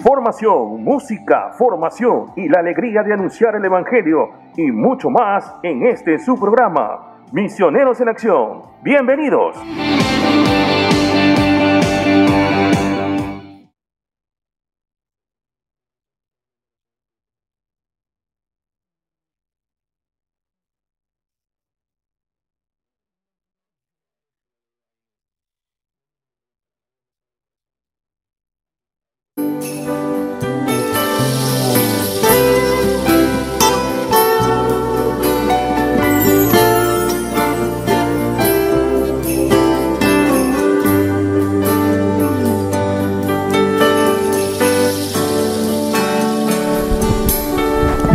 información, música, formación y la alegría de anunciar el Evangelio y mucho más en este su programa, Misioneros en Acción. ¡Bienvenidos!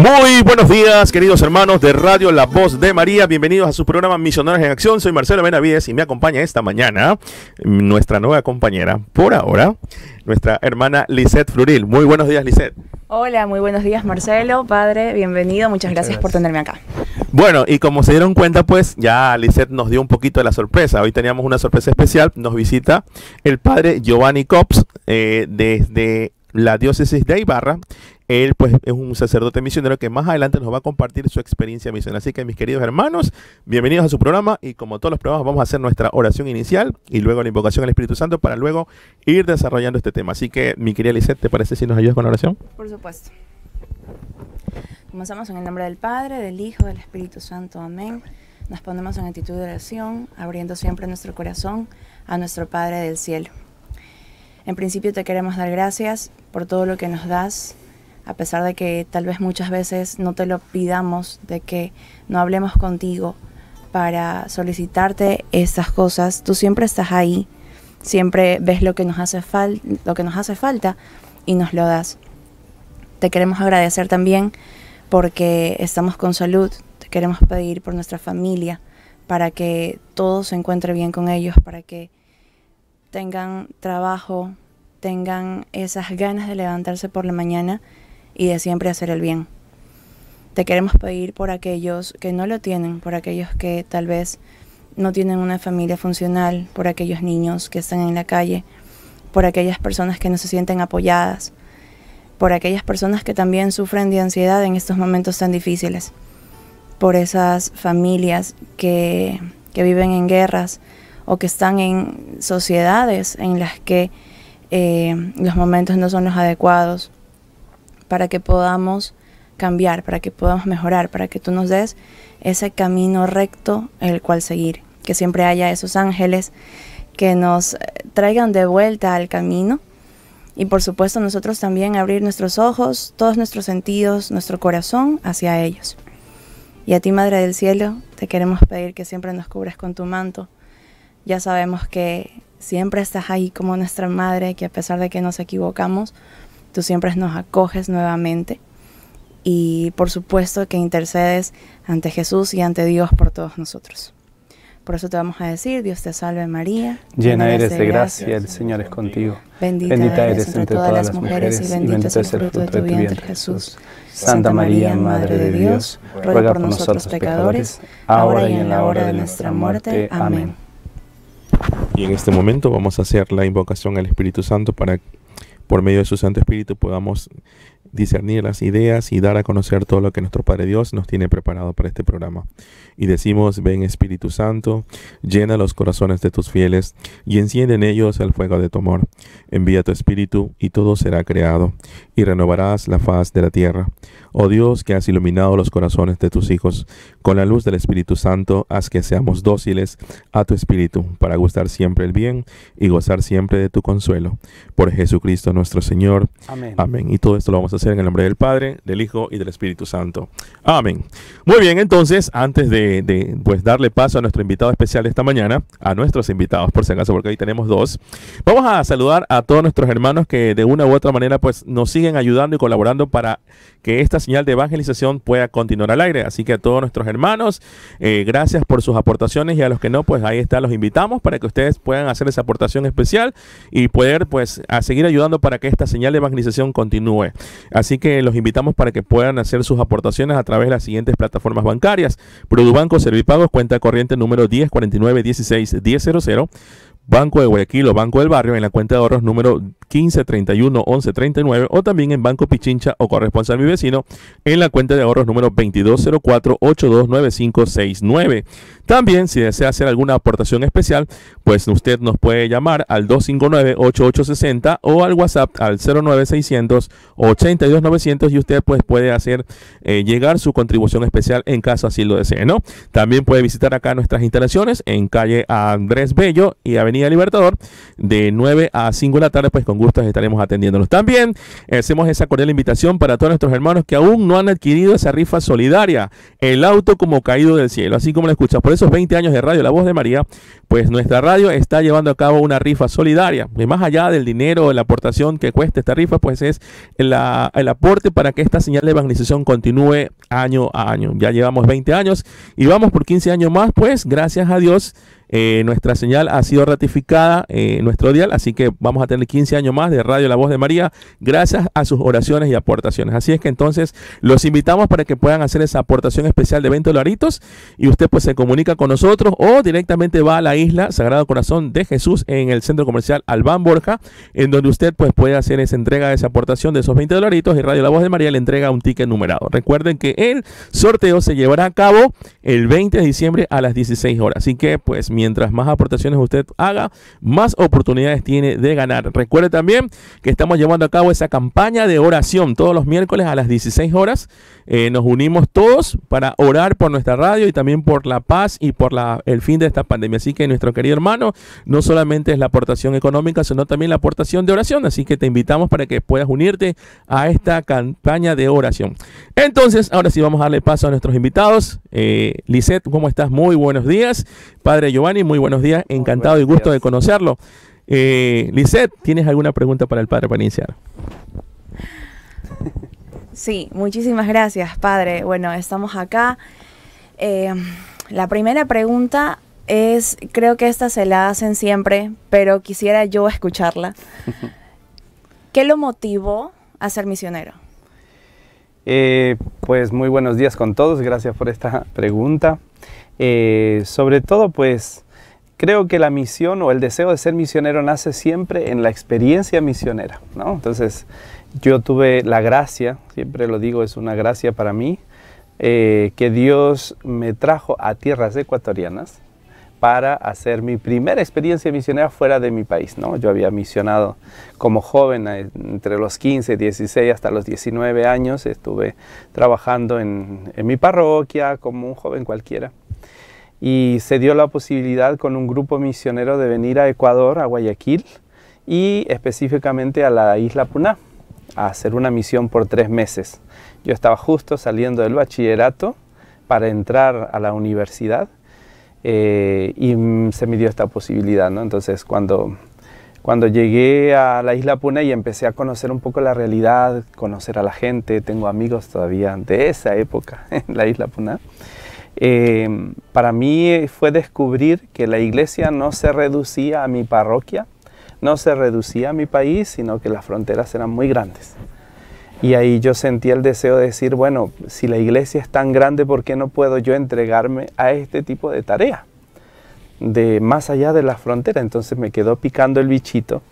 Muy buenos días, queridos hermanos de Radio La Voz de María. Bienvenidos a su programa Misioneros en Acción. Soy Marcelo Benavides y me acompaña esta mañana nuestra nueva compañera, por ahora, nuestra hermana Lisette Fluril. Muy buenos días, Lisette. Hola, muy buenos días, Marcelo, padre, bienvenido. Muchas gracias por tenerme acá. Bueno, y como se dieron cuenta, pues ya Lisette nos dio un poquito de la sorpresa. Hoy teníamos una sorpresa especial. Nos visita el padre Giovanni Cops desde la diócesis de Ibarra. Él pues es un sacerdote misionero que más adelante nos va a compartir su experiencia misionera. Así que mis queridos hermanos, bienvenidos a su programa y como todos los programas vamos a hacer nuestra oración inicial y luego la invocación al Espíritu Santo para luego ir desarrollando este tema. Así que mi querida Lisette, ¿te parece si nos ayudas con la oración? Por supuesto. Comenzamos en el nombre del Padre, del Hijo, del Espíritu Santo. Amén. Nos ponemos en actitud de oración, abriendo siempre nuestro corazón a nuestro Padre del cielo. En principio te queremos dar gracias por todo lo que nos das, a pesar de que tal vez muchas veces no te lo pidamos, de que no hablemos contigo para solicitarte estas cosas. Tú siempre estás ahí, siempre ves lo que nos hace falta y nos lo das. Te queremos agradecer también porque estamos con salud. Te queremos pedir por nuestra familia para que todo se encuentre bien con ellos, para que tengan trabajo, tengan esas ganas de levantarse por la mañana y de siempre hacer el bien. Te queremos pedir por aquellos que no lo tienen, por aquellos que tal vez no tienen una familia funcional, por aquellos niños que están en la calle, por aquellas personas que no se sienten apoyadas, por aquellas personas que también sufren de ansiedad en estos momentos tan difíciles, por esas familias que viven en guerras o que están en sociedades en las que los momentos no son los adecuados, para que podamos cambiar, para que podamos mejorar, para que tú nos des ese camino recto el cual seguir, que siempre haya esos ángeles que nos traigan de vuelta al camino y por supuesto nosotros también abrir nuestros ojos, todos nuestros sentidos, nuestro corazón hacia ellos. Y a ti, Madre del Cielo, te queremos pedir que siempre nos cubres con tu manto. Ya sabemos que siempre estás ahí como nuestra Madre, que a pesar de que nos equivocamos, tú siempre nos acoges nuevamente y por supuesto que intercedes ante Jesús y ante Dios por todos nosotros. Por eso te vamos a decir, Dios te salve María, llena eres de gracia, el Señor es contigo. Bendita eres entre todas las mujeres y bendito es el fruto de tu vientre, Jesús. Santa María, Madre de Dios, ruega por nosotros pecadores, ahora y en la hora de nuestra muerte. Amén. Y en este momento vamos a hacer la invocación al Espíritu Santo para que por medio de su Santo Espíritu podamos discernir las ideas y dar a conocer todo lo que nuestro Padre Dios nos tiene preparado para este programa. Y decimos, ven Espíritu Santo, llena los corazones de tus fieles y enciende en ellos el fuego de tu amor. Envía tu Espíritu y todo será creado y renovarás la faz de la tierra. Oh Dios, que has iluminado los corazones de tus hijos, con la luz del Espíritu Santo, haz que seamos dóciles a tu Espíritu para gustar siempre el bien y gozar siempre de tu consuelo. Por Jesucristo nuestro Señor. Amén. Amén. Y todo esto lo vamos a hacer en el nombre del Padre, del Hijo y del Espíritu Santo. Amén. Muy bien, entonces, antes de pues darle paso a nuestro invitado especial esta mañana, a nuestros invitados, por si acaso, porque hoy tenemos dos, vamos a saludar a todos nuestros hermanos que de una u otra manera pues nos siguen ayudando y colaborando para que esta señal de evangelización pueda continuar al aire. Así que a todos nuestros hermanos, gracias por sus aportaciones, y a los que no, pues ahí está, los invitamos para que ustedes puedan hacer esa aportación especial y poder pues a seguir ayudando para que esta señal de evangelización continúe. Así que los invitamos para que puedan hacer sus aportaciones a través de las siguientes plataformas bancarias: Produbanco Servipagos, cuenta corriente número 1049161000, Banco de Guayaquil o Banco del Barrio en la cuenta de ahorros número 15311139 o también en Banco Pichincha o Corresponsal Mi Vecino en la cuenta de ahorros número 2204829569. También, si desea hacer alguna aportación especial, pues usted nos puede llamar al 259-8860 o al WhatsApp al 09600-82900 y usted pues puede hacer llegar su contribución especial en caso así lo desee, ¿no? También puede visitar acá nuestras instalaciones en calle Andrés Bello y Avenida Libertador de 9 a 5 de la tarde, pues con gusto estaremos atendiéndolos. También hacemos esa cordial invitación para todos nuestros hermanos que aún no han adquirido esa rifa solidaria, el auto como caído del cielo, así como lo escuchas. Por esos 20 años de Radio La Voz de María, pues nuestra radio está llevando a cabo una rifa solidaria. Y más allá del dinero, la aportación que cuesta esta rifa, pues es el aporte para que esta señal de evangelización continúe año a año. Ya llevamos 20 años y vamos por 15 años más, pues gracias a Dios. Nuestra señal ha sido ratificada en nuestro dial, así que vamos a tener 15 años más de Radio La Voz de María gracias a sus oraciones y aportaciones. Así es que entonces los invitamos para que puedan hacer esa aportación especial de 20 dolaritos y usted pues se comunica con nosotros o directamente va a la isla Sagrado Corazón de Jesús en el centro comercial Albán Borja, en donde usted pues puede hacer esa entrega de esa aportación de esos 20 dolaritos y Radio La Voz de María le entrega un ticket numerado. Recuerden que el sorteo se llevará a cabo el 20 de diciembre a las 16 horas, así que pues mientras más aportaciones usted haga, más oportunidades tiene de ganar. Recuerde también que estamos llevando a cabo esa campaña de oración todos los miércoles a las 16 horas. Nos unimos todos para orar por nuestra radio y también por la paz y por el fin de esta pandemia. Así que nuestro querido hermano, no solamente es la aportación económica, sino también la aportación de oración. Así que te invitamos para que puedas unirte a esta campaña de oración. Entonces, ahora sí vamos a darle paso a nuestros invitados. Lisette, ¿cómo estás? Muy buenos días. Padre Giovanni, muy buenos días. Encantado y gusto de conocerlo. Lisette, ¿tienes alguna pregunta para el Padre para iniciar? Sí, muchísimas gracias, Padre. Bueno, estamos acá. La primera pregunta es, creo que esta se la hacen siempre, pero quisiera yo escucharla. ¿Qué lo motivó a ser misionero? Pues muy buenos días con todos, gracias por esta pregunta. Sobre todo, pues creo que la misión o el deseo de ser misionero nace siempre en la experiencia misionera, ¿no? Entonces, yo tuve la gracia, siempre lo digo, es una gracia para mí, que Dios me trajo a tierras ecuatorianas para hacer mi primera experiencia misionera fuera de mi país, ¿no? Yo había misionado como joven, entre los 15, 16 hasta los 19 años, estuve trabajando en mi parroquia como un joven cualquiera. Y se dio la posibilidad con un grupo misionero de venir a Ecuador, a Guayaquil, y específicamente a la isla Puná, a hacer una misión por 3 meses. Yo estaba justo saliendo del bachillerato para entrar a la universidad y se me dio esta posibilidad, ¿no? Entonces cuando llegué a la isla Puná y empecé a conocer un poco la realidad, conocer a la gente, tengo amigos todavía de esa época en la isla Puná, para mí fue descubrir que la iglesia no se reducía a mi parroquia, no se reducía a mi país, sino que las fronteras eran muy grandes. Y ahí yo sentí el deseo de decir, bueno, si la iglesia es tan grande, ¿por qué no puedo yo entregarme a este tipo de tarea? De más allá de la frontera. Entonces me quedó picando el bichito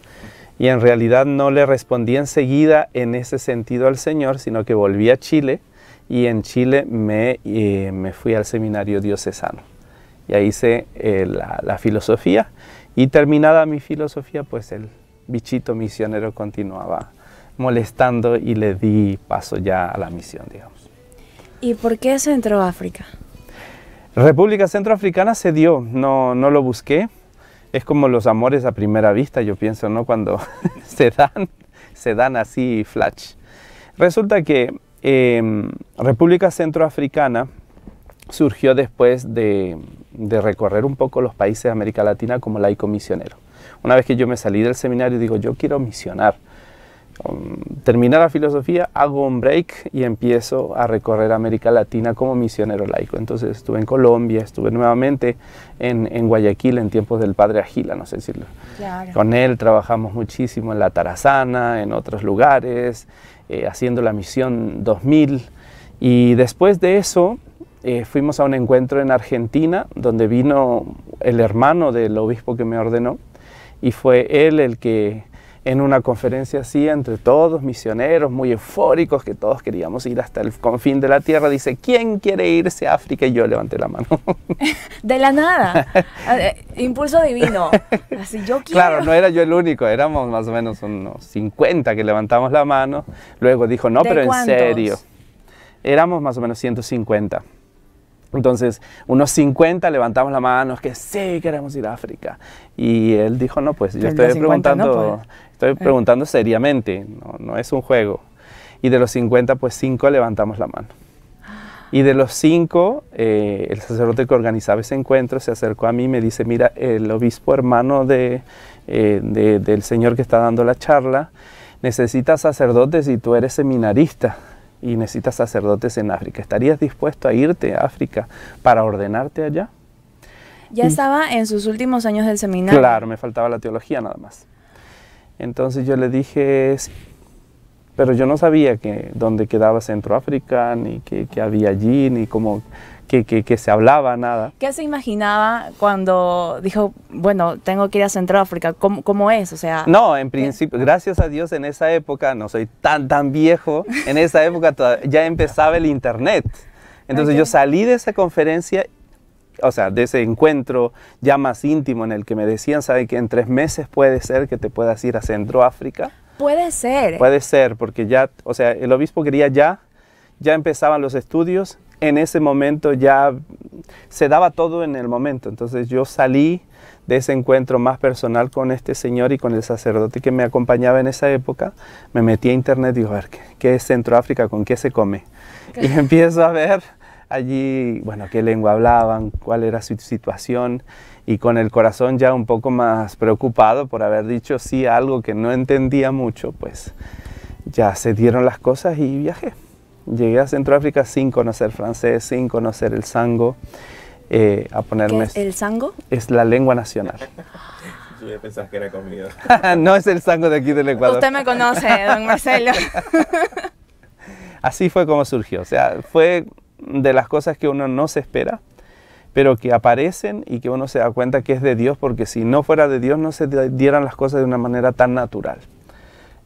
y en realidad no le respondí enseguida en ese sentido al Señor, sino que volví a Chile y en Chile me fui al seminario diocesano. Y ahí hice la filosofía. Y terminada mi filosofía, pues el bichito misionero continuaba molestando y le di paso ya a la misión, digamos. ¿Y por qué Centroáfrica? República Centroafricana se dio, no lo busqué. Es como los amores a primera vista, yo pienso, ¿no? Cuando se dan así flash. Resulta que República Centroafricana surgió después de recorrer un poco los países de América Latina como laico misionero. Una vez que yo me salí del seminario, digo, yo quiero misionar. Terminé la filosofía, hago un break y empiezo a recorrer América Latina como misionero laico. Entonces estuve en Colombia, estuve nuevamente en Guayaquil en tiempos del Padre Agila, no sé si claro. Con él trabajamos muchísimo en la Tarazana, en otros lugares, haciendo la misión 2000. Y después de eso fuimos a un encuentro en Argentina donde vino el hermano del obispo que me ordenó Y fue él el que en una conferencia así, entre todos misioneros muy eufóricos, que todos queríamos ir hasta el confín de la tierra, dice, ¿quién quiere irse a África? Y yo levanté la mano. De la nada, impulso divino, así yo quiero. Claro, no era yo el único, éramos más o menos unos 50 que levantamos la mano. Luego dijo, no, pero ¿cuántos? en serio. Éramos más o menos 150. Entonces, unos 50 levantamos la mano, es que sí, queremos ir a África. Y él dijo, no, pues yo estoy preguntando seriamente, no es un juego. Y de los 50, pues 5 levantamos la mano. Y de los 5, el sacerdote que organizaba ese encuentro se acercó a mí y me dice, mira, el obispo hermano del señor que está dando la charla necesita sacerdotes y tú eres seminarista. Y necesitas sacerdotes en África. ¿Estarías dispuesto a irte a África para ordenarte allá? Ya estaba en sus últimos años del seminario. Claro, me faltaba la teología nada más. Entonces yo le dije, sí, pero yo no sabía dónde quedaba Centroáfrica, ni qué había allí, ni cómo que se hablaba, nada. ¿Qué se imaginaba cuando dijo, bueno, tengo que ir a Centroáfrica? ¿Cómo es? O sea, no, en principio, gracias a Dios en esa época, no soy tan viejo, en esa época ya empezaba el internet. Entonces yo salí de esa conferencia, o sea, de ese encuentro ya más íntimo en el que me decían, ¿sabe que en 3 meses puede ser que te puedas ir a Centroáfrica? Puede ser. Puede ser, porque ya, o sea, el obispo quería ya empezaban los estudios. En ese momento ya se daba todo en el momento. Entonces yo salí de ese encuentro más personal con este señor y con el sacerdote que me acompañaba en esa época. Me metí a internet y digo, a ver, ¿qué es Centroáfrica? ¿Con qué se come? Y empiezo a ver allí, bueno, qué lengua hablaban, cuál era su situación. Y con el corazón ya un poco más preocupado por haber dicho sí a algo que no entendía mucho, pues ya se dieron las cosas y viajé. Llegué a Centroáfrica sin conocer francés, sin conocer el sango, a ponerme... ¿Qué es el sango? Es la lengua nacional. Yo ya pensaba que era comida. No es el sango de aquí del Ecuador. Usted me conoce, don Marcelo. Así fue como surgió. O sea, fue de las cosas que uno no se espera, pero que aparecen y que uno se da cuenta que es de Dios, porque si no fuera de Dios no se dieran las cosas de una manera tan natural.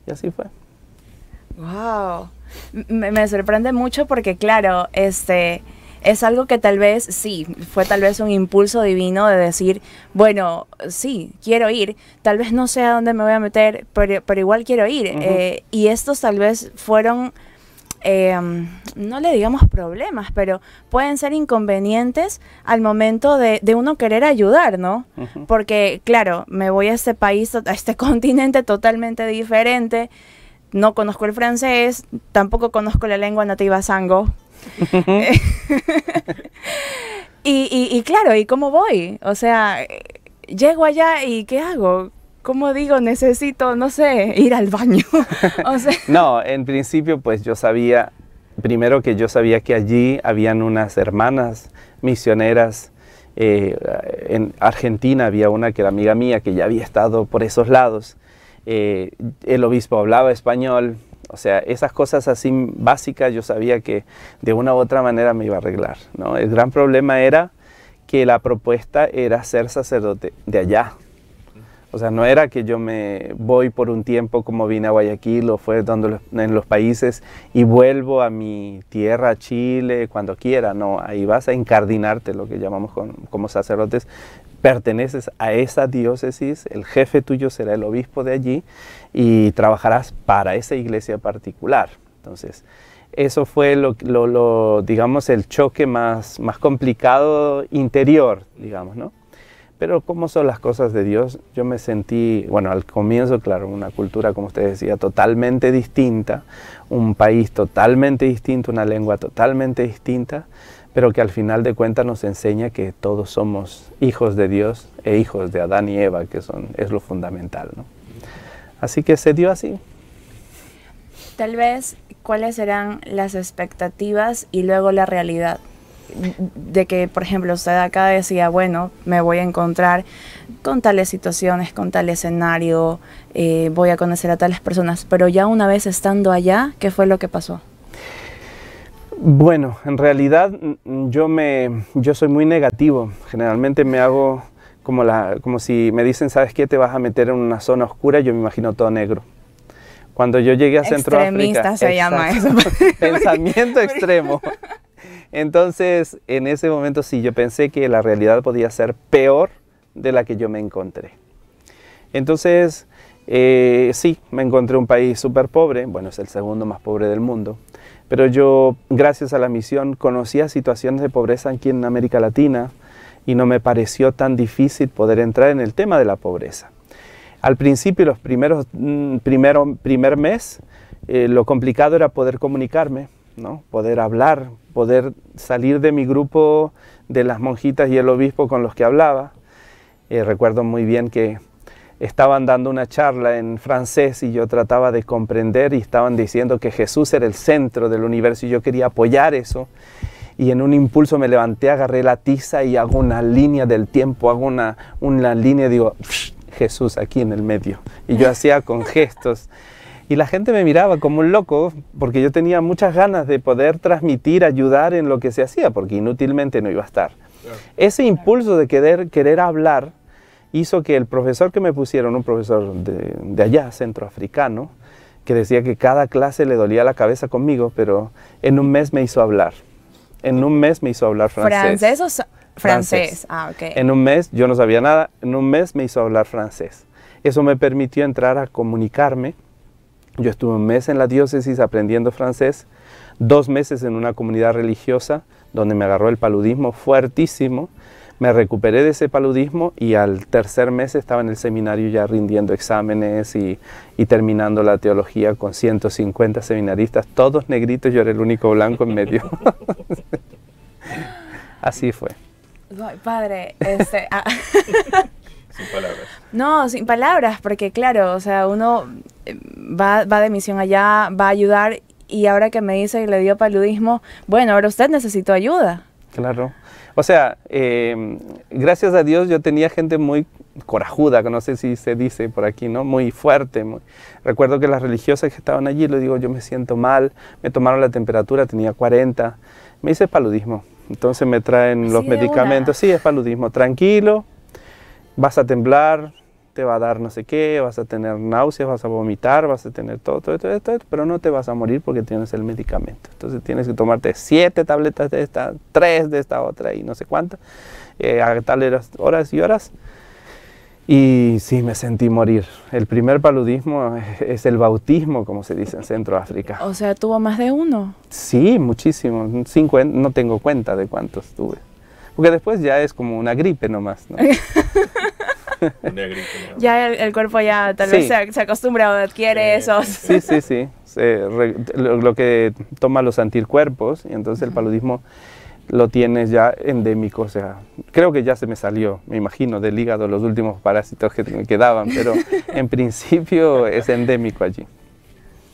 Y así fue. ¡Wow! Me sorprende mucho porque, claro, es algo que tal vez, sí, fue tal vez un impulso divino de decir, bueno, sí, quiero ir, tal vez no sé a dónde me voy a meter, pero igual quiero ir. Y estos tal vez fueron, no le digamos problemas, pero pueden ser inconvenientes al momento de uno querer ayudar, ¿no? Porque, claro, me voy a este país, a este continente totalmente diferente. No conozco el francés, tampoco conozco la lengua nativa sango. y claro, ¿y cómo voy? O sea, llego allá y ¿qué hago? ¿Cómo digo? Necesito, no sé, ir al baño. O sea, no, en principio pues yo sabía, primero que yo sabía que allí habían unas hermanas misioneras. En Argentina había una que era amiga mía que ya había estado por esos lados. El obispo hablaba español, o sea, esas cosas así básicas yo sabía que de una u otra manera me iba a arreglar, ¿no? El gran problema era que la propuesta era ser sacerdote de allá. O sea, no era que yo me voy por un tiempo como vine a Guayaquil o fue en los países y vuelvo a mi tierra, Chile, cuando quiera. No, ahí vas a incardinarte, lo que llamamos como sacerdotes. Perteneces a esa diócesis, el jefe tuyo será el obispo de allí y trabajarás para esa iglesia particular. Entonces, eso fue digamos, el choque más complicado interior, digamos, ¿no? Pero como son las cosas de Dios, yo me sentí, bueno, al comienzo, claro, una cultura, como usted decía, totalmente distinta, un país totalmente distinto, una lengua totalmente distinta, pero que al final de cuentas nos enseña que todos somos hijos de Dios e hijos de Adán y Eva, que es lo fundamental, ¿no? Así que se dio así. Tal vez, ¿cuáles serán las expectativas y luego la realidad? De que, por ejemplo, usted acá decía, bueno, me voy a encontrar con tales situaciones, con tal escenario, voy a conocer a tales personas, pero ya una vez estando allá, ¿qué fue lo que pasó? Bueno, en realidad yo soy muy negativo, generalmente me hago como si me dicen, ¿sabes qué? Te vas a meter en una zona oscura, yo me imagino todo negro. Cuando yo llegué a Centroáfrica... Extremista se llama eso. Pensamiento extremo. Entonces, en ese momento sí, yo pensé que la realidad podía ser peor de la que yo me encontré. Entonces, sí, me encontré un país súper pobre, bueno, es el segundo más pobre del mundo, pero yo, gracias a la misión, conocía situaciones de pobreza aquí en América Latina y no me pareció tan difícil poder entrar en el tema de la pobreza. Al principio, los primer mes, lo complicado era poder comunicarme, ¿no? Poder hablar, poder salir de mi grupo de las monjitas y el obispo con los que hablaba. Recuerdo muy bien que estaban dando una charla en francés y yo trataba de comprender y estaban diciendo que Jesús era el centro del universo y yo quería apoyar eso. Y en un impulso me levanté, agarré la tiza y hago una línea del tiempo, hago una línea y digo, Jesús aquí en el medio. Y yo hacía con gestos. Y la gente me miraba como un loco porque yo tenía muchas ganas de poder transmitir, ayudar en lo que se hacía, porque inútilmente no iba a estar. Ese impulso de querer hablar hizo que el profesor que me pusieron, un profesor de allá, centroafricano, que decía que cada clase le dolía la cabeza conmigo, pero en un mes me hizo hablar. En un mes me hizo hablar francés. ¿Francés o francés? Ah, ok. En un mes, yo no sabía nada, en un mes me hizo hablar francés. Eso me permitió entrar a comunicarme. Yo estuve un mes en la diócesis aprendiendo francés, 2 meses en una comunidad religiosa donde me agarró el paludismo fuertísimo. Me recuperé de ese paludismo y al tercer mes estaba en el seminario ya rindiendo exámenes y terminando la teología con 150 seminaristas, todos negritos, yo era el único blanco en medio. Así fue. Padre, Sin palabras. No, sin palabras, porque claro, o sea, uno va de misión allá, va a ayudar y ahora que me dice que le dio paludismo, bueno, ahora usted necesitó ayuda. Claro. O sea, gracias a Dios yo tenía gente muy corajuda, que no sé si se dice por aquí, ¿no? Muy fuerte. Recuerdo que las religiosas que estaban allí, les digo, yo me siento mal, me tomaron la temperatura, tenía 40, me hice paludismo. Entonces me traen los medicamentos, sí, es paludismo, tranquilo, vas a temblar, te va a dar no sé qué, vas a tener náuseas, vas a vomitar, vas a tener todo, pero no te vas a morir porque tienes el medicamento. Entonces tienes que tomarte 7 tabletas de esta, 3 de esta otra y no sé cuántas, a tales horas y horas. Y sí, me sentí morir. El primer paludismo es el bautismo, como se dice en Centroáfrica. O sea, ¿tuvo más de uno? Sí, muchísimo. No tengo cuenta de cuántos tuve. Porque después ya es como una gripe nomás, ¿no? Ya el cuerpo ya tal vez se acostumbra o adquiere esos. Sí. Lo que toma los anticuerpos y entonces el paludismo lo tienes ya endémico, o sea, creo que ya se me salió, me imagino, del hígado los últimos parásitos que me quedaban, pero en principio es endémico allí.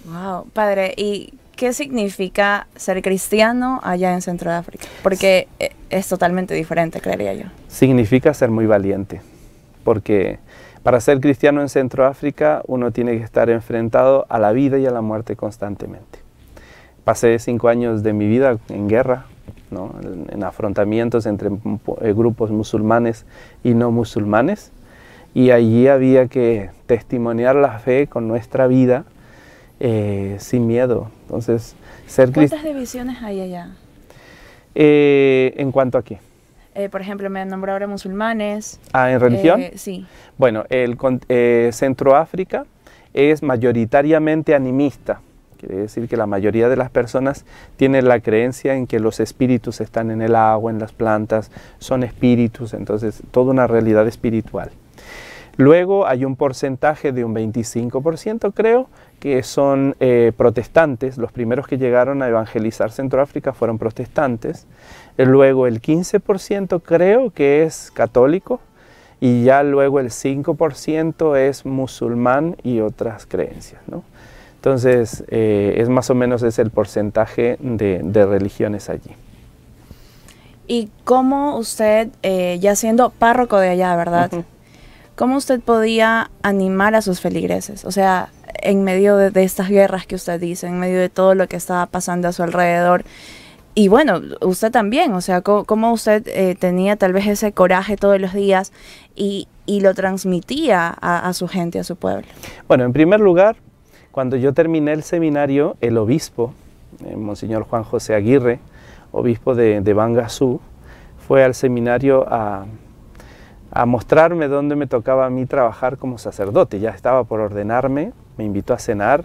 Wow, padre, ¿y qué significa ser cristiano allá en Centroáfrica? Porque es totalmente diferente, creería yo. Significa ser muy valiente, porque para ser cristiano en Centroáfrica uno tiene que estar enfrentado a la vida y a la muerte constantemente. Pasé 5 años de mi vida en guerra, ¿no? En afrontamientos entre grupos musulmanes y no musulmanes, y allí había que testimoniar la fe con nuestra vida sin miedo. Entonces, ¿cuántas divisiones hay allá? ¿En cuanto a qué? Por ejemplo, me nombró ahora musulmanes. ¿En religión? Sí. Bueno, Centroáfrica es mayoritariamente animista. Quiere decir que la mayoría de las personas tienen la creencia en que los espíritus están en el agua, en las plantas, son espíritus, entonces toda una realidad espiritual. Luego hay un porcentaje de un 25%, creo, que son protestantes. Los primeros que llegaron a evangelizar Centroáfrica fueron protestantes. Luego el 15% creo que es católico y ya luego el 5% es musulmán y otras creencias, ¿no? Entonces, es más o menos es el porcentaje de religiones allí. ¿Y cómo usted, ya siendo párroco de allá, verdad? ¿Cómo usted podía animar a sus feligreses? O sea, en medio de estas guerras que usted dice, en medio de todo lo que estaba pasando a su alrededor, Y bueno, usted también, o sea, cómo usted tenía tal vez ese coraje todos los días y lo transmitía a su gente, a su pueblo. Bueno, en primer lugar, cuando yo terminé el seminario, el obispo, Monseñor Juan José Aguirre, obispo de Bangasú, fue al seminario a mostrarme dónde me tocaba a mí trabajar como sacerdote. Ya estaba por ordenarme, me invitó a cenar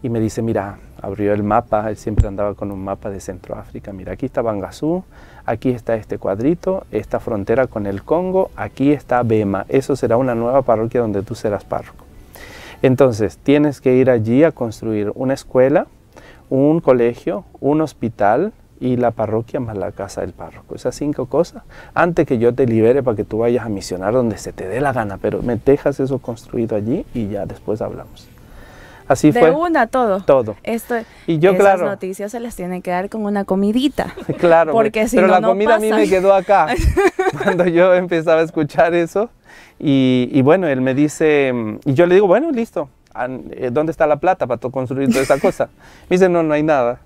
y me dice, mira, abrió el mapa, él siempre andaba con un mapa de Centroáfrica, mira, aquí está Bangasú, aquí está este cuadrito, esta frontera con el Congo, aquí está Bema, eso será una nueva parroquia donde tú serás párroco. Entonces, tienes que ir allí a construir una escuela, un colegio, un hospital y la parroquia más la casa del párroco. Esas 5 cosas, antes que yo te libere para que tú vayas a misionar donde se te dé la gana, pero me dejas eso construido allí y ya después hablamos. Así fue. De una todo. Todo. Y yo, esas noticias se las tienen que dar con una comidita. Claro, porque si pero no, la comida a mí me quedó acá cuando yo empezaba a escuchar eso. Y bueno, él me dice, y yo le digo, bueno, listo, ¿dónde está la plata para construir toda esa cosa? Me dice, no hay nada.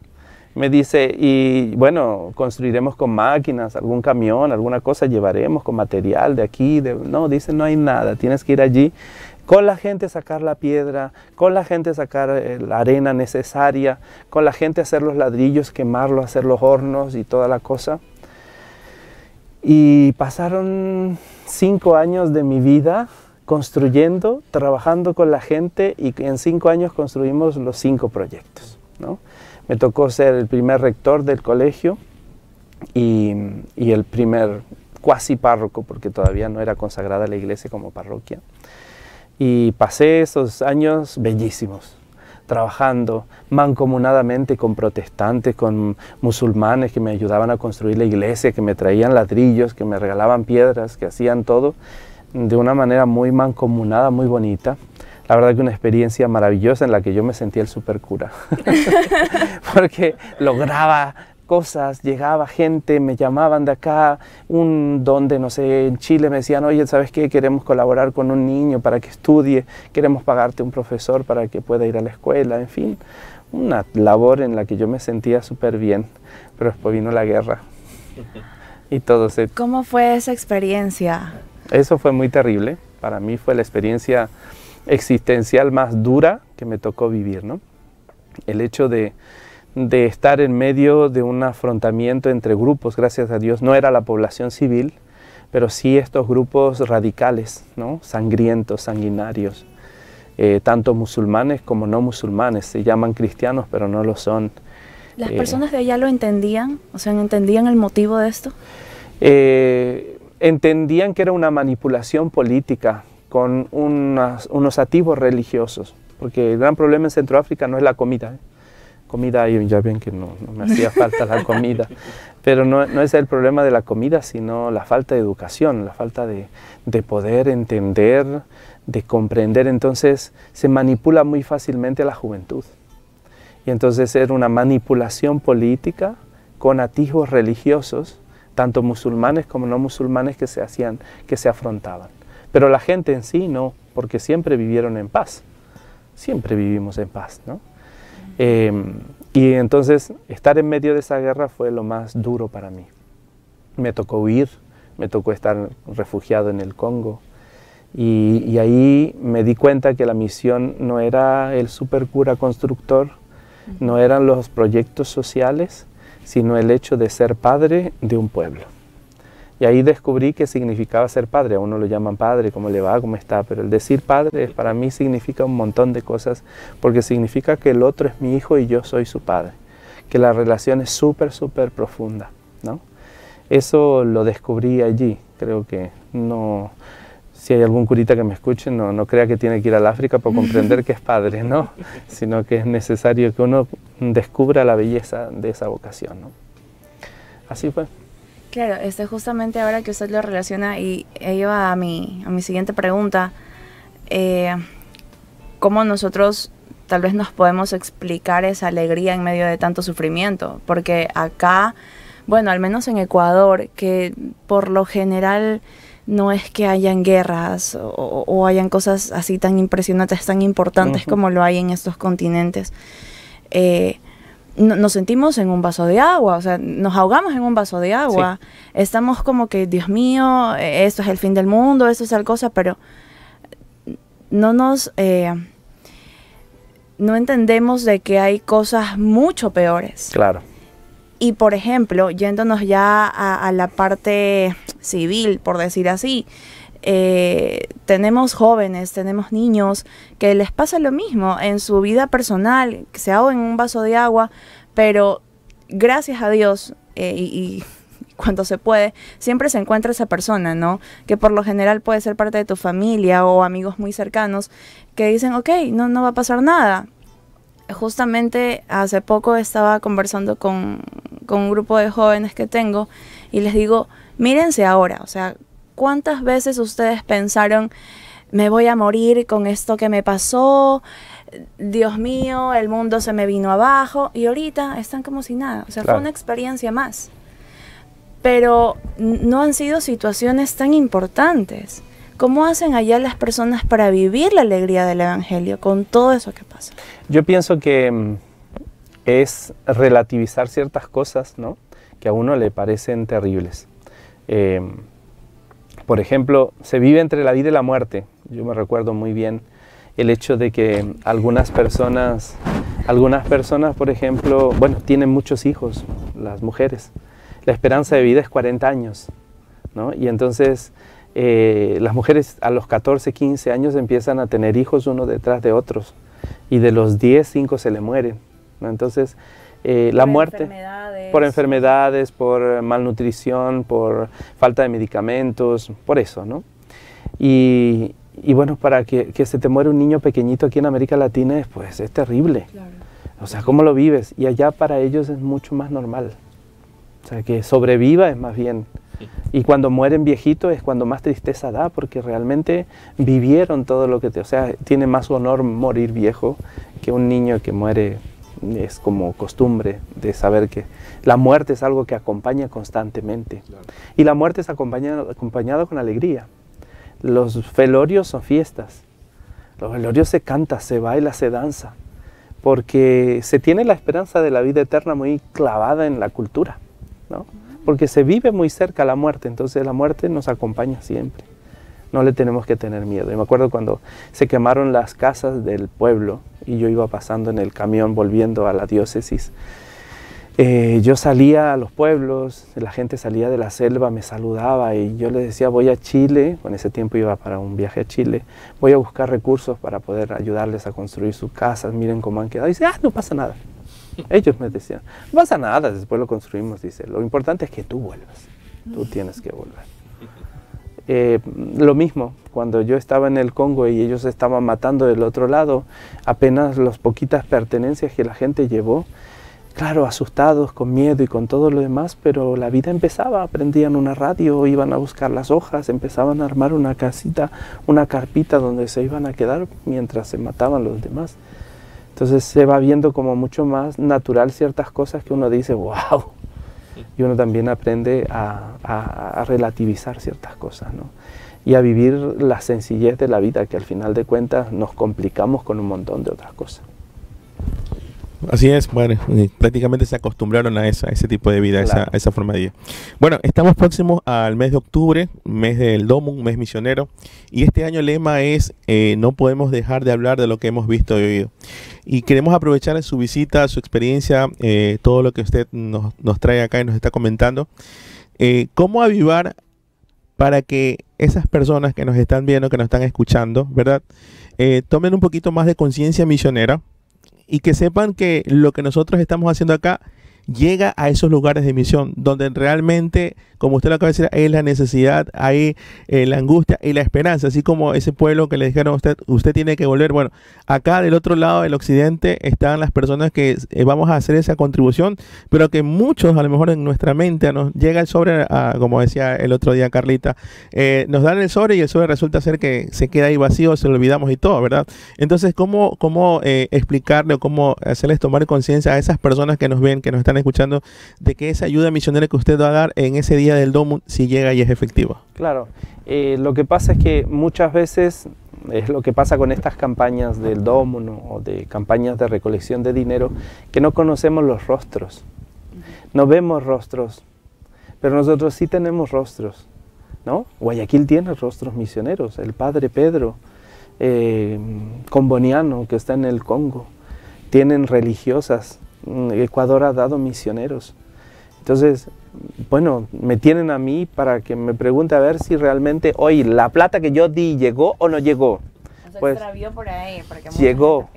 Me dice, y bueno, construiremos con máquinas, algún camión, alguna cosa llevaremos con material de aquí. No, dice, no hay nada, tienes que ir allí con la gente sacar la piedra, con la gente sacar la arena necesaria, con la gente hacer los ladrillos, quemarlos, hacer los hornos y toda la cosa. Y pasaron 5 años de mi vida construyendo, trabajando con la gente, y en 5 años construimos los 5 proyectos, ¿no? Me tocó ser el primer rector del colegio y el primer cuasi párroco, porque todavía no era consagrada la iglesia como parroquia. Y pasé esos años bellísimos, trabajando mancomunadamente con protestantes, con musulmanes que me ayudaban a construir la iglesia, que me traían ladrillos, que me regalaban piedras, que hacían todo de una manera muy mancomunada, muy bonita. La verdad que una experiencia maravillosa en la que yo me sentía el supercura, porque lograba cosas, llegaba gente, me llamaban de acá, donde no sé, en Chile me decían, oye, ¿sabes qué? Queremos colaborar con un niño para que estudie, queremos pagarte un profesor para que pueda ir a la escuela, en fin, una labor en la que yo me sentía súper bien, pero después vino la guerra y todo se... ¿Cómo fue esa experiencia? Eso fue muy terrible, para mí fue la experiencia existencial más dura que me tocó vivir, ¿no? El hecho de estar en medio de un afrontamiento entre grupos, gracias a Dios, no era la población civil, pero sí estos grupos radicales, ¿no? Sangrientos, sanguinarios, tanto musulmanes como no musulmanes, se llaman cristianos pero no lo son. ¿Las personas de allá lo entendían? O sea, ¿entendían el motivo de esto? Entendían que era una manipulación política con unos atisbos religiosos, porque el gran problema en Centroáfrica no es la comida, comida, ya ven que no me hacía falta la comida, pero no es el problema de la comida, sino la falta de educación, la falta de poder entender, de comprender. Entonces se manipula muy fácilmente a la juventud, y entonces era una manipulación política con atisbos religiosos, tanto musulmanes como no musulmanes, que se afrontaban. Pero la gente en sí no, porque siempre vivieron en paz, siempre vivimos en paz, ¿no? Y entonces estar en medio de esa guerra fue lo más duro para mí. Me tocó huir, me tocó estar refugiado en el Congo, y ahí me di cuenta que la misión no era el supercura constructor, no eran los proyectos sociales, sino el hecho de ser padre de un pueblo. Y ahí descubrí qué significaba ser padre. A uno lo llaman padre, cómo le va, cómo está, pero el decir padre para mí significa un montón de cosas, porque significa que el otro es mi hijo y yo soy su padre, que la relación es súper, súper profunda, ¿no? Eso lo descubrí allí. Creo que no, si hay algún curita que me escuche, no crea que tiene que ir al África para comprender que es padre, ¿no? Sino que es necesario que uno descubra la belleza de esa vocación, ¿no? Así fue. Claro, justamente ahora que usted lo relaciona y lleva a mi siguiente pregunta, ¿cómo nosotros tal vez nos podemos explicar esa alegría en medio de tanto sufrimiento? Porque acá, bueno, al menos en Ecuador, que por lo general no es que hayan guerras o hayan cosas así tan impresionantes, tan importantes como lo hay en estos continentes, nos sentimos en un vaso de agua, o sea, nos ahogamos en un vaso de agua. Sí. Estamos como que, Dios mío, esto es el fin del mundo, esto es tal cosa, pero no entendemos de que hay cosas mucho peores. Claro. Y, por ejemplo, yéndonos ya a la parte civil, por decir así, tenemos jóvenes, tenemos niños que les pasa lo mismo en su vida personal, que se ahogan en un vaso de agua, pero gracias a Dios y cuando se puede, siempre se encuentra esa persona, ¿no? Que por lo general puede ser parte de tu familia o amigos muy cercanos que dicen, ok, no va a pasar nada. Justamente hace poco estaba conversando con un grupo de jóvenes que tengo y les digo, mírense ahora, o sea, ¿cuántas veces ustedes pensaron, me voy a morir con esto que me pasó? Dios mío, el mundo se me vino abajo, y ahorita están como si nada, o sea, claro, fue una experiencia más. Pero no han sido situaciones tan importantes. ¿Cómo hacen allá las personas para vivir la alegría del Evangelio con todo eso que pasa? Yo pienso que es relativizar ciertas cosas, ¿no?, que a uno le parecen terribles. Por ejemplo, se vive entre la vida y la muerte. Yo me recuerdo muy bien el hecho de que algunas personas, por ejemplo, bueno, tienen muchos hijos, las mujeres. La esperanza de vida es 40 años, ¿no? Y entonces las mujeres a los 14, 15 años empiezan a tener hijos uno detrás de otros. Y de los 10, 5 se le mueren, ¿no? Entonces, la muerte por enfermedades, por malnutrición, por falta de medicamentos, por eso, ¿no? Y bueno, para que se te muere un niño pequeñito aquí en América Latina, pues es terrible. Claro. O sea, ¿cómo lo vives? Y allá para ellos es mucho más normal. O sea, que sobreviva es más bien. Y cuando mueren viejitos es cuando más tristeza da, porque realmente vivieron todo lo que o sea, tiene más honor morir viejo que un niño que muere. Es como costumbre de saber que la muerte es algo que acompaña constantemente. Claro. Y la muerte es acompañada con alegría. Los velorios son fiestas. Los velorios se canta, se baila, se danza. Porque se tiene la esperanza de la vida eterna muy clavada en la cultura, ¿no? Porque se vive muy cerca la muerte, entonces la muerte nos acompaña siempre. No le tenemos que tener miedo. Y me acuerdo cuando se quemaron las casas del pueblo y yo iba pasando en el camión volviendo a la diócesis. Yo salía a los pueblos, la gente salía de la selva, me saludaba y yo les decía, voy a Chile, en ese tiempo iba para un viaje a Chile, voy a buscar recursos para poder ayudarles a construir sus casas, miren cómo han quedado. Y dice, no pasa nada. Ellos me decían, no pasa nada, después lo construimos, dice, lo importante es que tú vuelvas, tú tienes que volver. Lo mismo, cuando yo estaba en el Congo y ellos estaban matando del otro lado, apenas las poquitas pertenencias que la gente llevó, claro, asustados, con miedo y con todo lo demás, pero la vida empezaba, prendían una radio, iban a buscar las hojas, empezaban a armar una casita, una carpita donde se iban a quedar mientras se mataban los demás. Entonces se va viendo como mucho más natural ciertas cosas que uno dice, wow. Y uno también aprende a relativizar ciertas cosas, ¿no? Y a vivir la sencillez de la vida, que al final de cuentas nos complicamos con un montón de otras cosas. Así es, bueno, prácticamente se acostumbraron a ese tipo de vida, claro, a esa forma de vida. Bueno, estamos próximos al mes de octubre, mes del DOMUN, mes misionero, y este año el lema es no podemos dejar de hablar de lo que hemos visto y oído. Y queremos aprovechar su visita, su experiencia, todo lo que usted nos trae acá y nos está comentando. ¿Cómo avivar para que esas personas que nos están viendo, que nos están escuchando, ¿verdad? Tomen un poquito más de conciencia misionera y que sepan que lo que nosotros estamos haciendo acá llega a esos lugares de misión donde realmente, como usted lo acaba de decir, hay la necesidad, hay la angustia y la esperanza, así como ese pueblo que le dijeron a usted tiene que volver. Bueno, acá del otro lado del occidente están las personas que vamos a hacer esa contribución, pero que muchos a lo mejor en nuestra mente nos llega el sobre, como decía el otro día Carlita, nos dan el sobre y el sobre resulta ser que se queda ahí vacío, se lo olvidamos y todo, ¿verdad? Entonces, ¿cómo explicarle o cómo hacerles tomar conciencia a esas personas que nos ven, que nos están escuchando, de que esa ayuda misionera que usted va a dar en ese día del DOMUN si llega y es efectiva? Claro, lo que pasa es que muchas veces es lo que pasa con estas campañas del Dómuno o de campañas de recolección de dinero, que no conocemos los rostros, no vemos rostros, pero nosotros sí tenemos rostros, ¿no? Guayaquil tiene rostros misioneros, el padre Pedro Comboniano, que está en el Congo, tienen religiosas, Ecuador ha dado misioneros. Entonces, bueno, me tienen a mí para que me pregunte a ver si realmente, oye, la plata que yo di, ¿llegó o no llegó? O sea, pues extravió por ahí, porque llegó.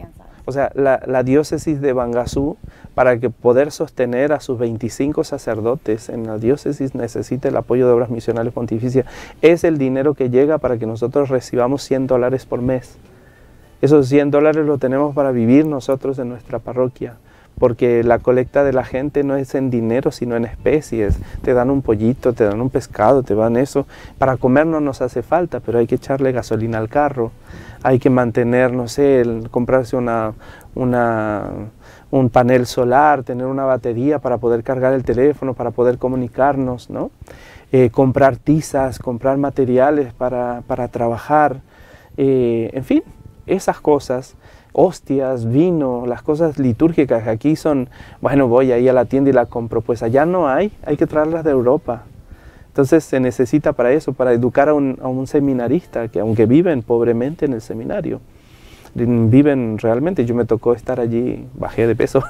O sea, la diócesis de Bangasú, para que poder sostener a sus 25 sacerdotes en la diócesis, necesita el apoyo de Obras Misionales Pontificias. Es el dinero que llega para que nosotros recibamos $100 por mes. Esos $100 lo tenemos para vivir nosotros en nuestra parroquia, porque la colecta de la gente no es en dinero, sino en especies. Te dan un pollito, te dan un pescado, te dan eso. Para comer no nos hace falta, pero hay que echarle gasolina al carro. Hay que mantener, no sé, comprarse un panel solar, tener una batería para poder cargar el teléfono, para poder comunicarnos, ¿no? Comprar tizas, comprar materiales para trabajar, en fin, esas cosas. Hostias, vino, las cosas litúrgicas que aquí son, bueno, voy ahí a la tienda y la compro, pues allá no hay que traerlas de Europa. Entonces se necesita para eso, para educar a un seminarista, que aunque viven pobremente en el seminario, viven realmente, yo me tocó estar allí, bajé de peso,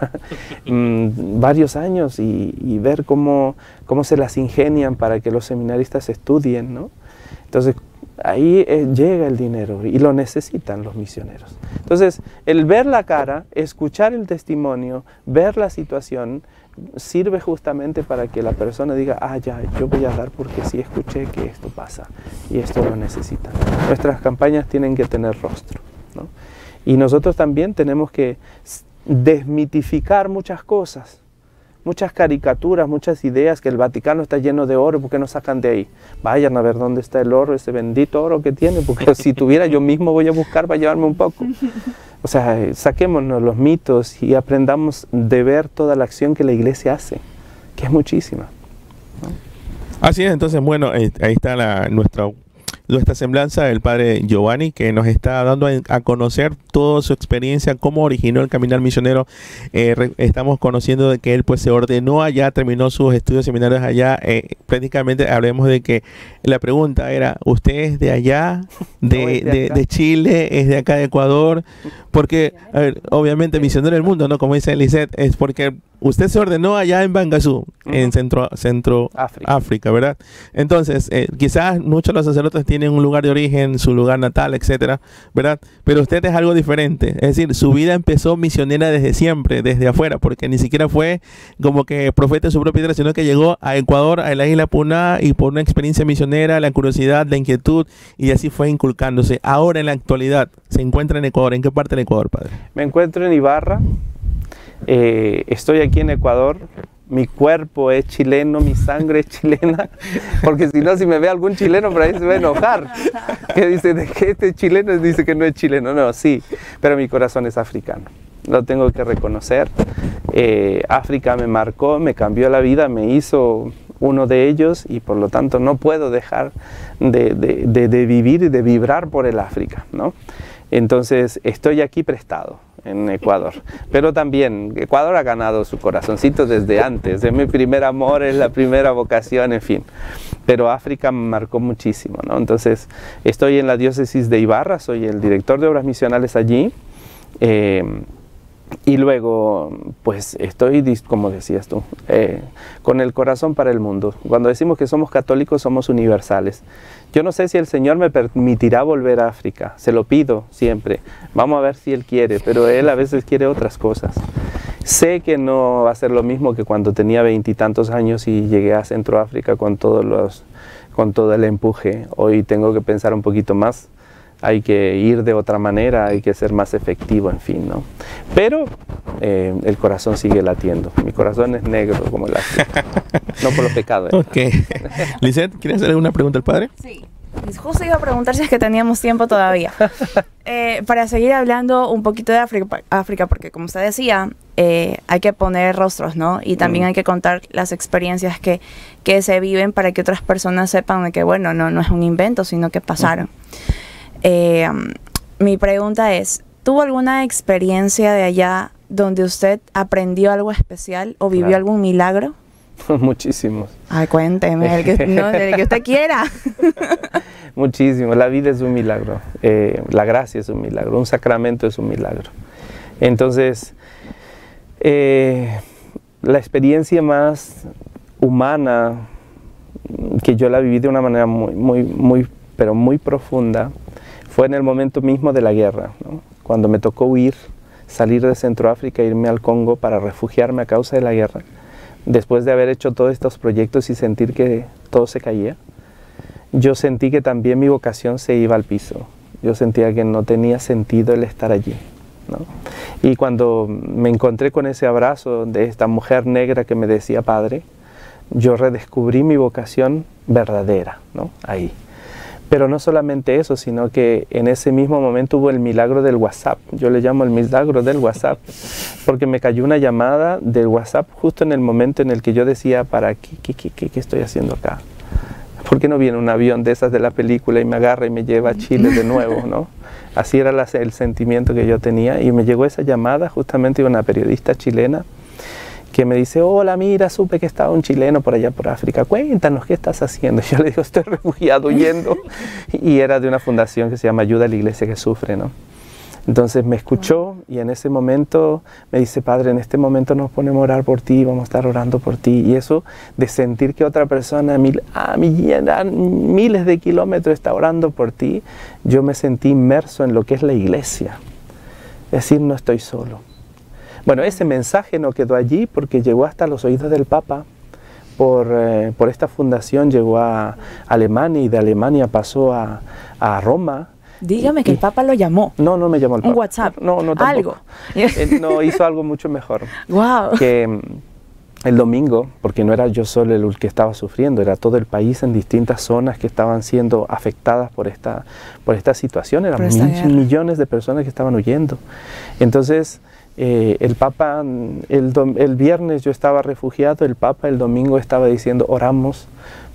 varios años y ver cómo se las ingenian para que los seminaristas estudien, ¿no? Entonces, ahí llega el dinero y lo necesitan los misioneros. Entonces, el ver la cara, escuchar el testimonio, ver la situación, sirve justamente para que la persona diga, ya, yo voy a dar porque sí escuché que esto pasa y esto lo necesitan. Nuestras campañas tienen que tener rostro, ¿no? Y nosotros también tenemos que desmitificar muchas cosas. Muchas caricaturas, muchas ideas, que el Vaticano está lleno de oro, ¿por qué no sacan de ahí? Vayan a ver dónde está el oro, ese bendito oro que tiene, porque si tuviera yo mismo voy a buscar para llevarme un poco. O sea, saquémonos los mitos y aprendamos de ver toda la acción que la Iglesia hace, que es muchísima, ¿no? Así es, entonces, bueno, ahí está nuestra semblanza del padre Giovanni, que nos está dando a conocer toda su experiencia, cómo originó el caminar misionero. Estamos conociendo de que él pues se ordenó allá, terminó sus estudios seminarios allá. Prácticamente hablemos de que la pregunta era, ¿usted es de allá, de Chile, es de acá de Ecuador? Porque, a ver, obviamente misionero del mundo, ¿no? Como dice Lisette, es porque usted se ordenó allá en Bangasú, en Centro África, ¿verdad? Entonces, quizás muchos de los sacerdotes tienen un lugar de origen, su lugar natal, etcétera, ¿verdad? Pero usted es algo diferente. Es decir, su vida empezó misionera desde siempre, desde afuera, porque ni siquiera fue como que profeta en su propia tierra, sino que llegó a Ecuador, a la isla Puná, y por una experiencia misionera, la curiosidad, la inquietud, y así fue inculcándose. Ahora, en la actualidad, se encuentra en Ecuador. ¿En qué parte de Ecuador, padre? Me encuentro en Ibarra. Estoy aquí en Ecuador, mi cuerpo es chileno, mi sangre es chilena, porque si no, si me ve algún chileno por ahí se va a enojar, que dice de que este chileno dice que no es chileno. No, sí, pero mi corazón es africano, lo tengo que reconocer. África me marcó, me cambió la vida, me hizo uno de ellos, y por lo tanto no puedo dejar de vivir y de vibrar por el África, ¿no? Entonces estoy aquí prestado en Ecuador, pero también Ecuador ha ganado su corazoncito desde antes, es mi primer amor, es la primera vocación, en fin, pero África me marcó muchísimo, ¿no? Entonces estoy en la diócesis de Ibarra, soy el director de obras misionales allí, y luego pues estoy, como decías tú, con el corazón para el mundo. Cuando decimos que somos católicos, somos universales. Yo no sé si el Señor me permitirá volver a África, se lo pido siempre, vamos a ver si Él quiere, pero Él a veces quiere otras cosas. Sé que no va a ser lo mismo que cuando tenía 20 y tantos años y llegué a Centroáfrica con todo el empuje. Hoy tengo que pensar un poquito más, hay que ir de otra manera, hay que ser más efectivo, en fin, ¿no? Pero el corazón sigue latiendo, mi corazón es negro como el África, no por los pecados. Ok. Lisette, ¿quieres hacer alguna pregunta al padre? Sí. Justo iba a preguntar si es que teníamos tiempo todavía. Para seguir hablando un poquito de África, porque como usted decía, hay que poner rostros, ¿no? Y también hay que contar las experiencias que se viven para que otras personas sepan de que, bueno, no es un invento, sino que pasaron. Mi pregunta es, ¿tuvo alguna experiencia de allá donde usted aprendió algo especial o vivió algún milagro? Muchísimos. Ay, cuénteme, el que usted quiera. Muchísimo. La vida es un milagro. La gracia es un milagro. Un sacramento es un milagro. Entonces, la experiencia más humana que yo la viví de una manera pero muy profunda fue en el momento mismo de la guerra, ¿no? Cuando me tocó huir, salir de Centroáfrica e irme al Congo para refugiarme a causa de la guerra. Después de haber hecho todos estos proyectos y sentir que todo se caía, yo sentí que también mi vocación se iba al piso. Yo sentía que no tenía sentido el estar allí, ¿no? Y cuando me encontré con ese abrazo de esta mujer negra que me decía padre, yo redescubrí mi vocación verdadera, ¿no? Ahí. Pero no solamente eso, sino que en ese mismo momento hubo el milagro del WhatsApp. Yo le llamo el milagro del WhatsApp, porque me cayó una llamada del WhatsApp justo en el momento en el que yo decía, ¿para qué estoy haciendo acá? ¿Por qué no viene un avión de esas de la película y me agarra y me lleva a Chile de nuevo, ¿no? Así era el sentimiento que yo tenía, y me llegó esa llamada justamente de una periodista chilena que me dice, hola, mira, supe que estaba un chileno por allá por África, cuéntanos, ¿qué estás haciendo? Y yo le digo, estoy refugiado, huyendo. Y era de una fundación que se llama Ayuda a la Iglesia que Sufre, ¿no? Entonces me escuchó y en ese momento me dice, padre, en este momento nos ponemos a orar por ti, vamos a estar orando por ti. Y eso de sentir que otra persona a miles de kilómetros está orando por ti, yo me sentí inmerso en lo que es la iglesia. Es decir, no estoy solo. Bueno, ese mensaje no quedó allí porque llegó hasta los oídos del Papa. Por esta fundación llegó a Alemania y de Alemania pasó a Roma. Dígame que el Papa lo llamó. No, no me llamó el Papa. ¿Un WhatsApp? No, tampoco. ¿Algo? No, hizo algo mucho mejor. Wow. Que el domingo, porque no era yo solo el que estaba sufriendo, era todo el país en distintas zonas que estaban siendo afectadas por esta situación. Eran millones de personas que estaban huyendo. Entonces, el Papa, el viernes yo estaba refugiado, el Papa el domingo estaba diciendo, oramos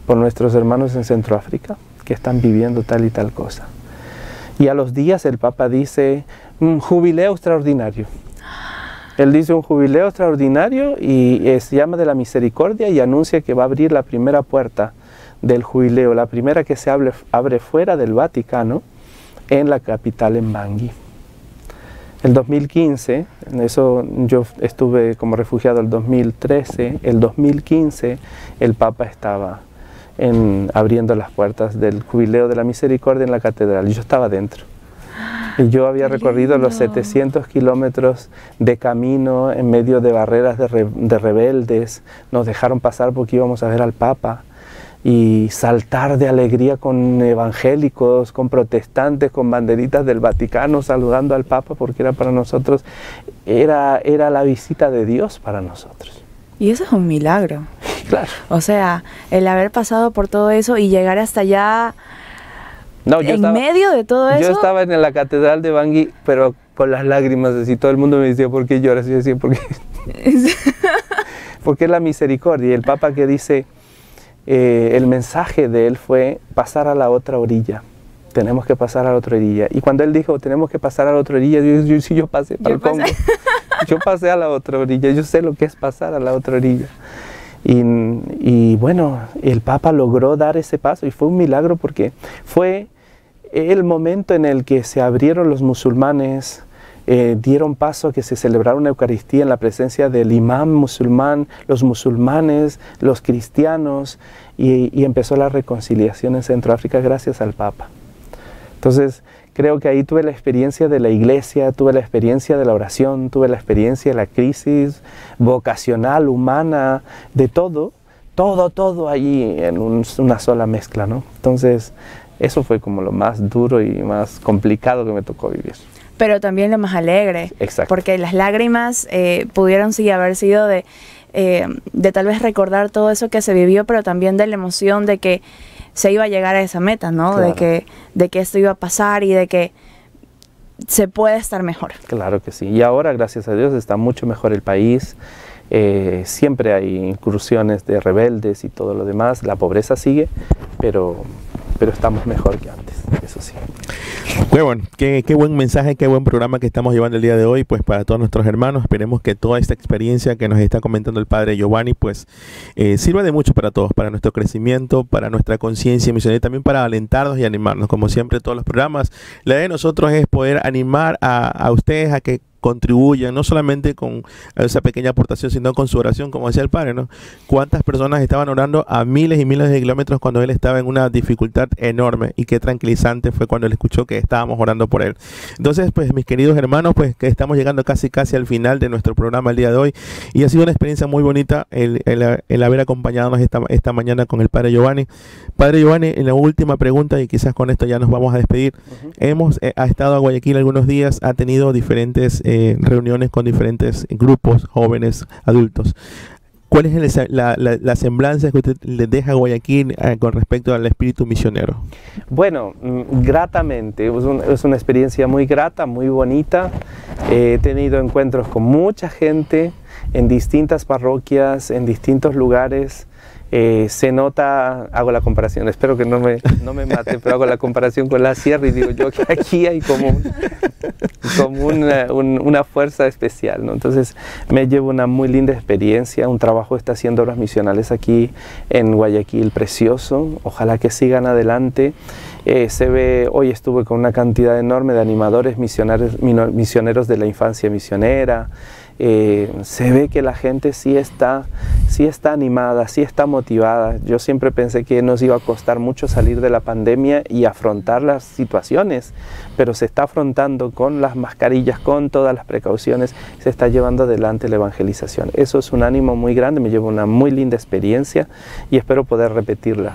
por nuestros hermanos en Centroáfrica que están viviendo tal y tal cosa. Y a los días el Papa dice, un jubileo extraordinario. Él dice un jubileo extraordinario y se llama de la misericordia y anuncia que va a abrir la primera puerta del jubileo, la primera que se abre fuera del Vaticano, en la capital, en Bangui. El 2015, en eso yo estuve como refugiado el 2013, el 2015 el Papa estaba abriendo las puertas del jubileo de la misericordia en la catedral, y yo estaba dentro. Y yo había recorrido los 700 kilómetros de camino en medio de barreras de rebeldes, nos dejaron pasar porque íbamos a ver al Papa, y saltar de alegría con evangélicos, con protestantes, con banderitas del Vaticano saludando al Papa, porque era para nosotros, era la visita de Dios para nosotros. Y eso es un milagro. Claro. O sea, el haber pasado por todo eso y llegar hasta allá, medio de todo eso. Yo estaba en la catedral de Bangui, pero con las lágrimas, así todo el mundo me decía, ¿por qué lloras? Y yo decía, ¿por qué? Porque es la misericordia. Y el Papa que dice, el mensaje de él fue pasar a la otra orilla. Tenemos que pasar a la otra orilla. Y cuando él dijo, tenemos que pasar a la otra orilla, yo pasé para el Congo. Yo pasé a la otra orilla, yo sé lo que es pasar a la otra orilla. Y bueno, el Papa logró dar ese paso y fue un milagro porque fue el momento en el que se abrieron los musulmanes, dieron paso a que se celebrara una Eucaristía en la presencia del imán musulmán, los musulmanes, los cristianos, y empezó la reconciliación en Centroáfrica gracias al Papa. Entonces, creo que ahí tuve la experiencia de la iglesia, tuve la experiencia de la oración, tuve la experiencia de la crisis vocacional, humana, de todo allí en una sola mezcla, ¿no? Entonces, eso fue como lo más duro y más complicado que me tocó vivir. Pero también lo más alegre. Exacto. Porque las lágrimas pudieron sí haber sido de tal vez recordar todo eso que se vivió, pero también de la emoción de que se iba a llegar a esa meta, ¿no? Claro. De que esto iba a pasar y de que se puede estar mejor. Claro que sí. Y ahora, gracias a Dios, está mucho mejor el país. Siempre hay incursiones de rebeldes y todo lo demás. La pobreza sigue, pero estamos mejor que antes, eso sí. Bueno, qué buen mensaje, qué buen programa que estamos llevando el día de hoy, pues para todos nuestros hermanos. Esperemos que toda esta experiencia que nos está comentando el Padre Giovanni, pues sirva de mucho para todos, para nuestro crecimiento, para nuestra conciencia misionera y también para alentarnos y animarnos. Como siempre, todos los programas, la idea de nosotros es poder animar a ustedes a que contribuyan, no solamente con esa pequeña aportación, sino con su oración, como decía el Padre, ¿no? ¿Cuántas personas estaban orando a miles y miles de kilómetros cuando él estaba en una dificultad enorme? Y qué tranquilizante fue cuando él escuchó que estábamos orando por él. Entonces, pues, mis queridos hermanos, pues, que estamos llegando casi al final de nuestro programa el día de hoy, y ha sido una experiencia muy bonita el haber acompañado esta mañana con el Padre Giovanni. Padre Giovanni, en la última pregunta, y quizás con esto ya nos vamos a despedir, ha estado a Guayaquil algunos días, ha tenido diferentes reuniones con diferentes grupos, jóvenes, adultos. ¿Cuál es la semblanza que usted le deja a Guayaquil con respecto al espíritu misionero? Bueno, gratamente, es una experiencia muy grata, muy bonita. He tenido encuentros con mucha gente en distintas parroquias, en distintos lugares. Se nota, hago la comparación, espero que no me mate, pero hago la comparación con la sierra y digo yo que aquí hay como una fuerza especial, ¿no? Entonces me llevo una muy linda experiencia, un trabajo está haciendo Obras Misionales aquí en Guayaquil precioso, ojalá que sigan adelante. Se ve, hoy estuve con una cantidad enorme de animadores misioneros de la infancia misionera. Se ve que la gente sí está animada, sí está motivada. Yo siempre pensé que nos iba a costar mucho salir de la pandemia y afrontar las situaciones, pero se está afrontando con las mascarillas, con todas las precauciones, se está llevando adelante la evangelización. Eso es un ánimo muy grande, me llevo una muy linda experiencia y espero poder repetirla.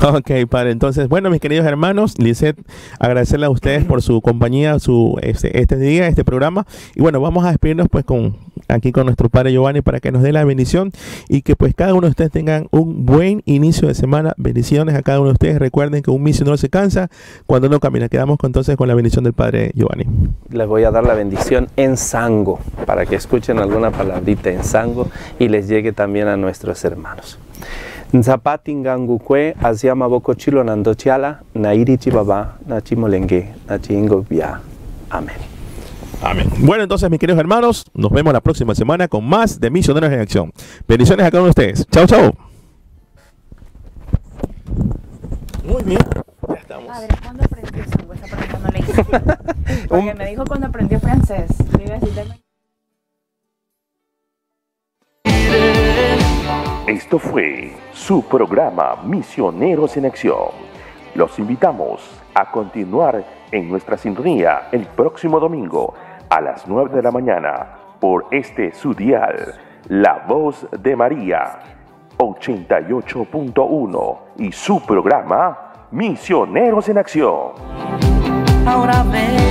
Ok, Padre. Entonces, bueno, mis queridos hermanos, Lisette, agradecerle a ustedes por su compañía, este día, este programa. Y bueno, vamos a despedirnos pues aquí con nuestro Padre Giovanni para que nos dé la bendición y que pues cada uno de ustedes tengan un buen inicio de semana. Bendiciones a cada uno de ustedes. Recuerden que un misionero se cansa cuando no camina. Quedamos entonces con la bendición del Padre Giovanni. Les voy a dar la bendición en sango para que escuchen alguna palabrita en sango y les llegue también a nuestros hermanos. Nzapatingangukwe aziama boko chilo nandochiala nairi chibaba nachimolenge nachingobia. Amén. Amén. Bueno, entonces, mis queridos hermanos, nos vemos la próxima semana con más de Misioneros en Acción. Bendiciones a cada uno de ustedes. Chao, chao. Muy bien. Ya estamos. Padre, ¿cuándo aprendió sango? Esa pregunta no la hice. Porque me dijo cuando aprendió francés. Esto fue su programa Misioneros en Acción. Los invitamos a continuar en nuestra sintonía el próximo domingo a las 9 de la mañana por su dial, La Voz de María 88.1 y su programa Misioneros en Acción. Ahora ve